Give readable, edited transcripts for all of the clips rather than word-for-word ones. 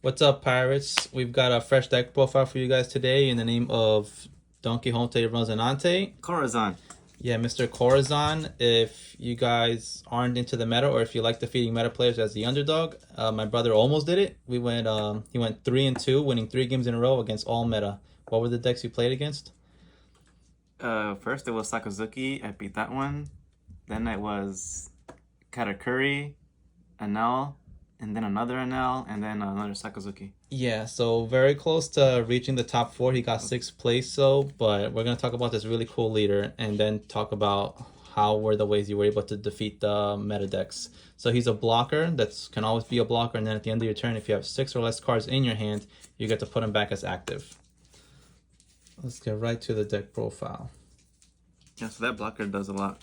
What's up, Pirates? We've got a fresh deck profile for you guys today in the name of Don Quixote Rosinante. Corazon. Yeah, Mr. Corazon. If you guys aren't into the meta or if you like defeating meta players as the underdog, my brother almost did it. He went 3-2, winning 3 games in a row against all meta. What were the decks you played against? First it was Sakazuki. I beat that one. Then it was Katakuri, Anel, and then another Anel, and then another Sakazuki. Yeah, so very close to reaching the top 4. He got 6th place, but we're going to talk about this really cool leader and then talk about how were the ways you were able to defeat the meta decks. So he's a blocker that can always be a blocker, and then at the end of your turn, if you have 6 or less cards in your hand, you get to put him back as active. Let's get right to the deck profile. Yeah, so that blocker does a lot.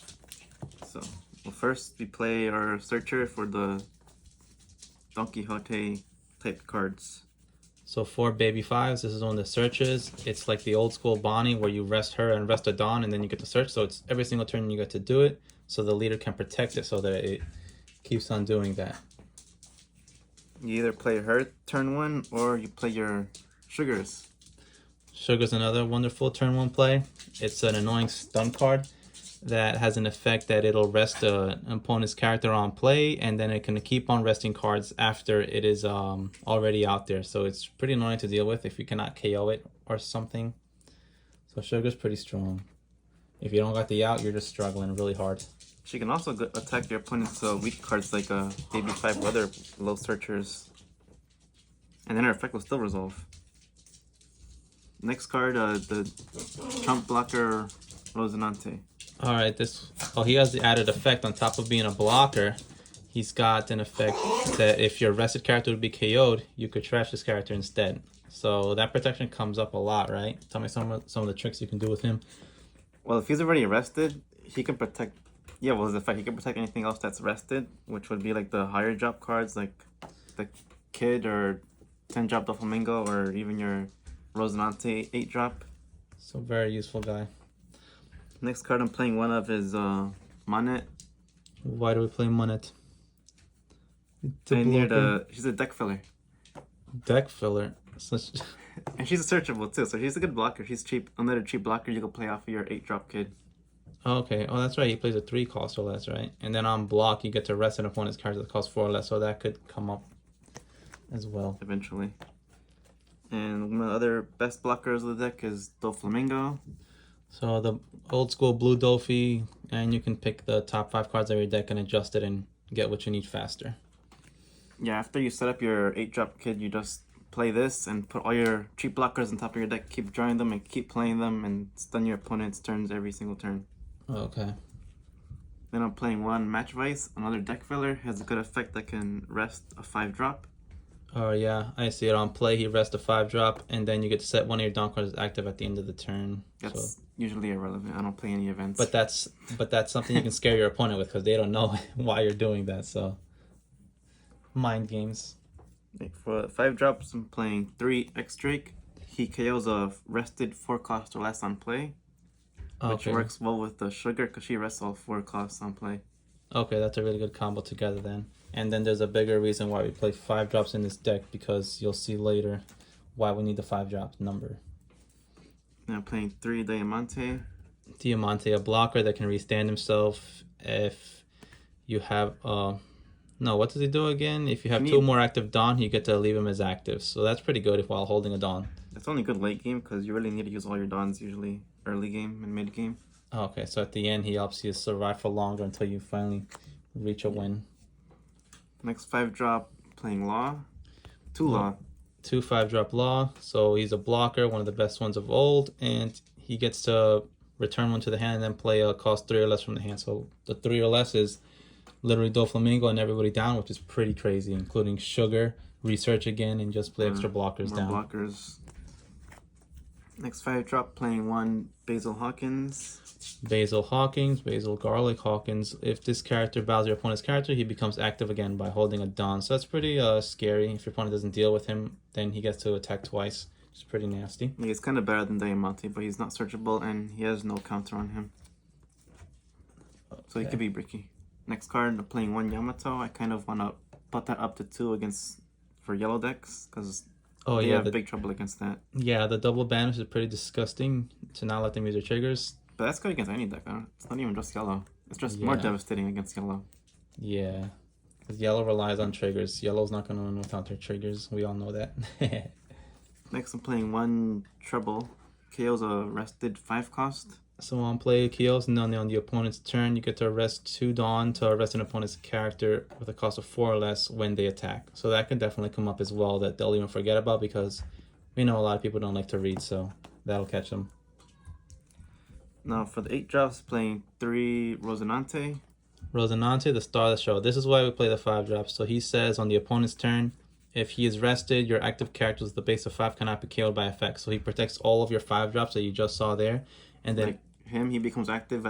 So, well, first we play our searcher for the Don Quixote type cards. So 4 baby 5s, this is one of the searches. It's like the old school Bonnie where you rest her and rest a Dawn and then you get to search. So it's every single turn you get to do it. So the leader can protect it so that it keeps on doing that. You either play her turn 1 or you play your sugars. Sugar's another wonderful turn 1 play. It's an annoying stun card that has an effect that it'll rest an opponent's character on play, and then it can keep on resting cards after it is already out there. So it's pretty annoying to deal with if you cannot KO it or something. So Sugar's pretty strong. If you don't got the out, you're just struggling really hard. She can also attack your opponent's weak cards like Baby 5 or other low searchers. And then her effect will still resolve. Next card, the Trump blocker Rosinante. Alright, he has the added effect on top of being a blocker. He's got an effect that if your rested character would be KO'd, you could trash this character instead. So that protection comes up a lot, right? Tell me some of the tricks you can do with him. Well, if he's already arrested, he can protect... Yeah, well, his effect, he can protect anything else that's rested, which would be like the higher drop cards, like the Kid or 10 drop Doflamingo, or even your Rosinante 8 drop. So very useful guy. Next card I'm playing one of is Monet. Why do we play Monet? She's a deck filler. Deck filler. And she's a searchable too, so she's a good blocker. She's cheap. Another cheap blocker you can play off of your 8 drop Kid. Okay, oh that's right, he plays a 3 cost or less, right? And then on block you get to rest an opponent's character that costs 4 or less, so that could come up as well. Eventually. And one of the other best blockers of the deck is Doflamingo. So the old school blue Dofi, and you can pick the top 5 cards of your deck and adjust it and get what you need faster. Yeah, after you set up your 8 drop Kid, you just play this and put all your cheap blockers on top of your deck, keep drawing them and keep playing them and stun your opponent's turns every single turn. Okay. Then I'm playing one Match Vice, another deck filler, has a good effect that can rest a 5 drop. Oh yeah, I see it on play. He rests a 5 drop, and then you get to set one of your Dawn cards active at the end of the turn. That's usually irrelevant. I don't play any events. But that's something you can scare your opponent with because they don't know why you're doing that. So mind games. Like for 5 drops, I'm playing 3 X Drake. He KOs a rested 4 cost or less on play, which works well with the Sugar because she rests all 4 costs on play. Okay, that's a really good combo together then. And then there's a bigger reason why we play 5 drops in this deck, because you'll see later why we need the 5 drop number. Now I'm playing 3 Diamante. Diamante, a blocker that can restand himself if you have... no, what does he do again? If you have 2 more active Dawn, you get to leave him as active. So that's pretty good while holding a Dawn. That's only good late game because you really need to use all your Dawns usually early game and mid game. Okay, so at the end he helps you survive for longer until you finally reach a win. Next 5 drop, playing Law. 2 Law. 2 5 drop Law. So he's a blocker, one of the best ones of old, and he gets to return one to the hand and then play a cost 3 or less from the hand. So the 3 or less is literally Doflamingo and everybody down, which is pretty crazy, including Sugar, research again, and just play extra blockers down. More blockers. Next 5 drop, playing 1 Basil Hawkins. Basil Garlic Hawkins. If this character bows your opponent's character, he becomes active again by holding a Dawn. So that's pretty scary. If your opponent doesn't deal with him, then he gets to attack twice. It's pretty nasty. Yeah, he's kind of better than Diamante, but he's not searchable and he has no counter on him. Okay. So he could be bricky. Next card, playing 1 Yamato. I kind of want to put that up to 2 against for yellow decks because Oh they yeah, have big trouble against that. yeah, the double banish is pretty disgusting to not let them use their triggers. But that's good against any deck. It's not even just yellow. It's just more Yeah. devastating against yellow. Yeah, because yellow relies on triggers. Yellow's not going to win without their triggers. We all know that. Next, I'm playing one trouble. KO's a rested 5 cost. So on play Chaos, and then on the opponent's turn, you get to arrest 2 Dawn to arrest an opponent's character with a cost of 4 or less when they attack. So that can definitely come up as well that they'll even forget about because we know a lot of people don't like to read, so that'll catch them. Now for the 8 drops, playing 3 Rosinante. Rosinante, the star of the show. This is why we play the 5 drops. So he says on the opponent's turn, if he is rested, your active character with the base of 5 cannot be KO'd by effect. So he protects all of your 5 drops that you just saw there. And then Like him, he becomes active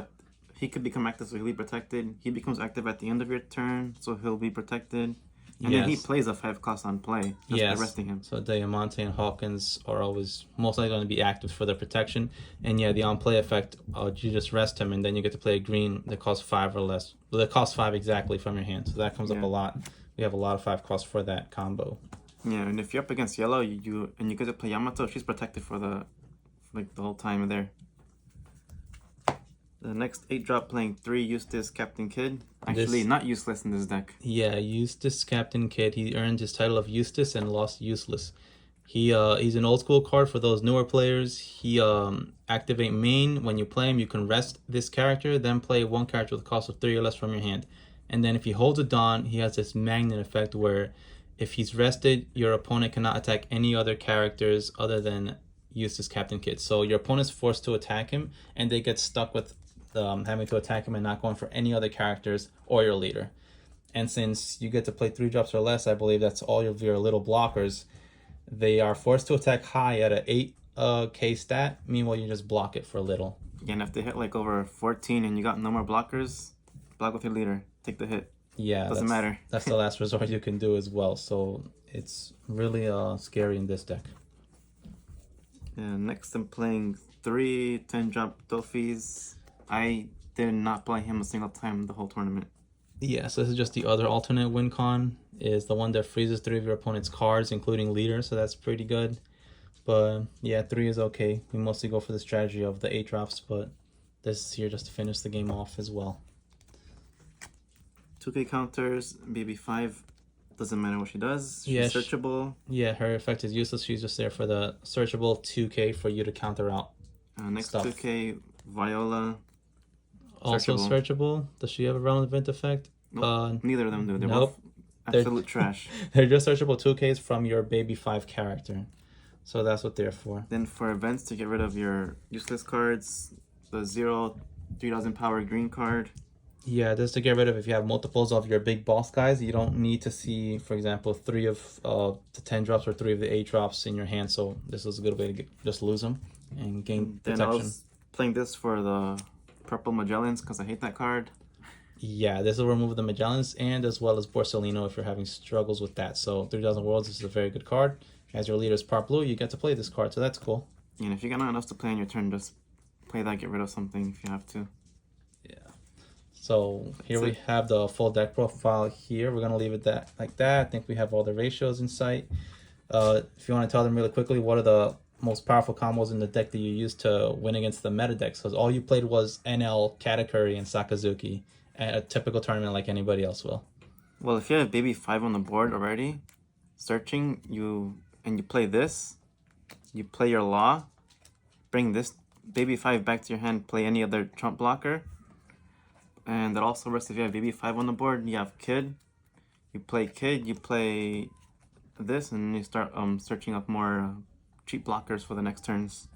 he could become active, so he'll be protected. He becomes active at the end of your turn, so he'll be protected. And then he plays a 5 cost on play, just by resting him. So Diamante and Hawkins are always most likely going to be active for their protection. And yeah, the on play effect, you just rest him, and then you get to play a green that costs 5 or less. Well, that costs 5 exactly from your hand, so that comes up a lot. We have a lot of 5 costs for that combo. Yeah, and if you're up against yellow, you get to play Yamato, she's protected for the whole time there. The next 8 drop, playing 3 Eustace Captain Kidd. Actually, not useless in this deck. Yeah, Eustace Captain Kidd. He earned his title of Eustace and lost Useless. He's an old school card for those newer players. He activate main. When you play him, you can rest this character, then play 1 character with a cost of 3 or less from your hand. And then if he holds a Dawn, he has this magnet effect where if he's rested, your opponent cannot attack any other characters other than Eustace Captain Kidd. So your opponent's forced to attack him, and they get stuck with having to attack him and not going for any other characters or your leader. And since you get to play 3 drops or less, I believe that's all of your little blockers, they are forced to attack high at a 8k stat. Meanwhile, you just block it for little. Yeah, and if they hit like over 14 and you got no more blockers, block with your leader. Take the hit. Yeah, doesn't matter. That's the last resort you can do as well. So it's really scary in this deck. And next, I'm playing 3 10-drop Dofis. I did not play him a single time the whole tournament. Yeah, so this is just the other alternate win con, is the one that freezes 3 of your opponent's cards, including leader, so that's pretty good. But yeah, 3 is okay. We mostly go for the strategy of the 8 drops, but this is here just to finish the game off as well. 2k counters, BB5, doesn't matter what she does. She's searchable. Yeah, her effect is useless. She's just there for the searchable 2k for you to counter out. Next stuff. 2k, Viola. Also searchable. Does she have a relevant effect? Nope. Neither of them do. They're both absolute trash. They're just searchable 2Ks from your baby 5 character. So that's what they're for. Then for events, to get rid of your useless cards, the 0/3000 power green card. Yeah, this to get rid of if you have multiples of your big boss guys. You don't need to see, for example, 3 of the 10 drops or 3 of the 8 drops in your hand. So this is a good way to just lose them and gain protection. Then I was playing this for the Purple Magellans because I hate that card. Yeah, this will remove the Magellans and as well as Borsellino if you're having struggles with that. So 3000 Worlds is a very good card. As your leader is Part Blue, you get to play this card, so that's cool. And if you got enough to play on your turn, just play that, get rid of something if you have to. Yeah. So here we have the full deck profile here. We're going to leave it like that. I think we have all the ratios in sight. If you want to tell them really quickly, what are the most powerful combos in the deck that you use to win against the meta decks? Because all you played was NL, Katakuri, and Sakazuki at a typical tournament like anybody else will. Well, if you have baby 5 on the board already, searching, you play this, you play your Law, bring this baby 5 back to your hand, play any other trump blocker, and that also works if you have baby 5 on the board. You have Kidd, you play this, and you start searching up more cheap blockers for the next turns.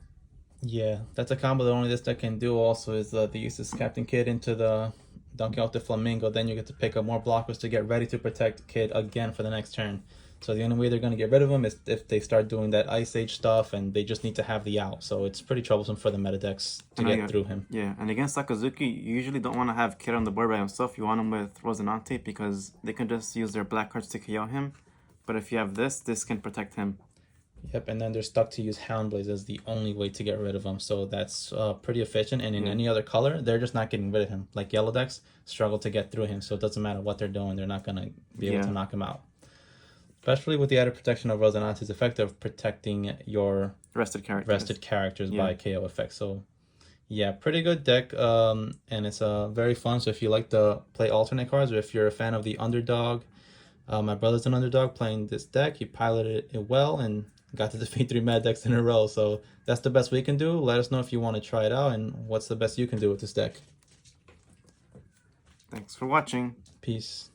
Yeah, that's a combo that only this deck can do. Also is the uses Captain Kidd into the Don Quixote Flamingo. Then you get to pick up more blockers to get ready to protect Kidd again for the next turn. So the only way they're going to get rid of him is if they start doing that Ice Age stuff, and they just need to have the out. So it's pretty troublesome for the meta decks to get through him. Yeah, and against Sakazuki, you usually don't want to have Kidd on the board by himself. You want him with Rosinante because they can just use their black cards to KO him. But if you have this can protect him. Yep, and then they're stuck to use Houndblaze as the only way to get rid of him. So that's pretty efficient. And in any other color, they're just not getting rid of him. Like yellow decks struggle to get through him. So it doesn't matter what they're doing. They're not going to be able to knock him out. Especially with the added protection of Rosinante's effect of protecting your Rested characters. rested characters Yeah. by KO effect. So yeah, pretty good deck, and it's very fun. So if you like to play alternate cards, or if you're a fan of the underdog, my brother's an underdog playing this deck. He piloted it well and got to defeat 3 mad decks in a row. So that's the best we can do. Let us know if you want to try it out and what's the best you can do with this deck. Thanks for watching. Peace.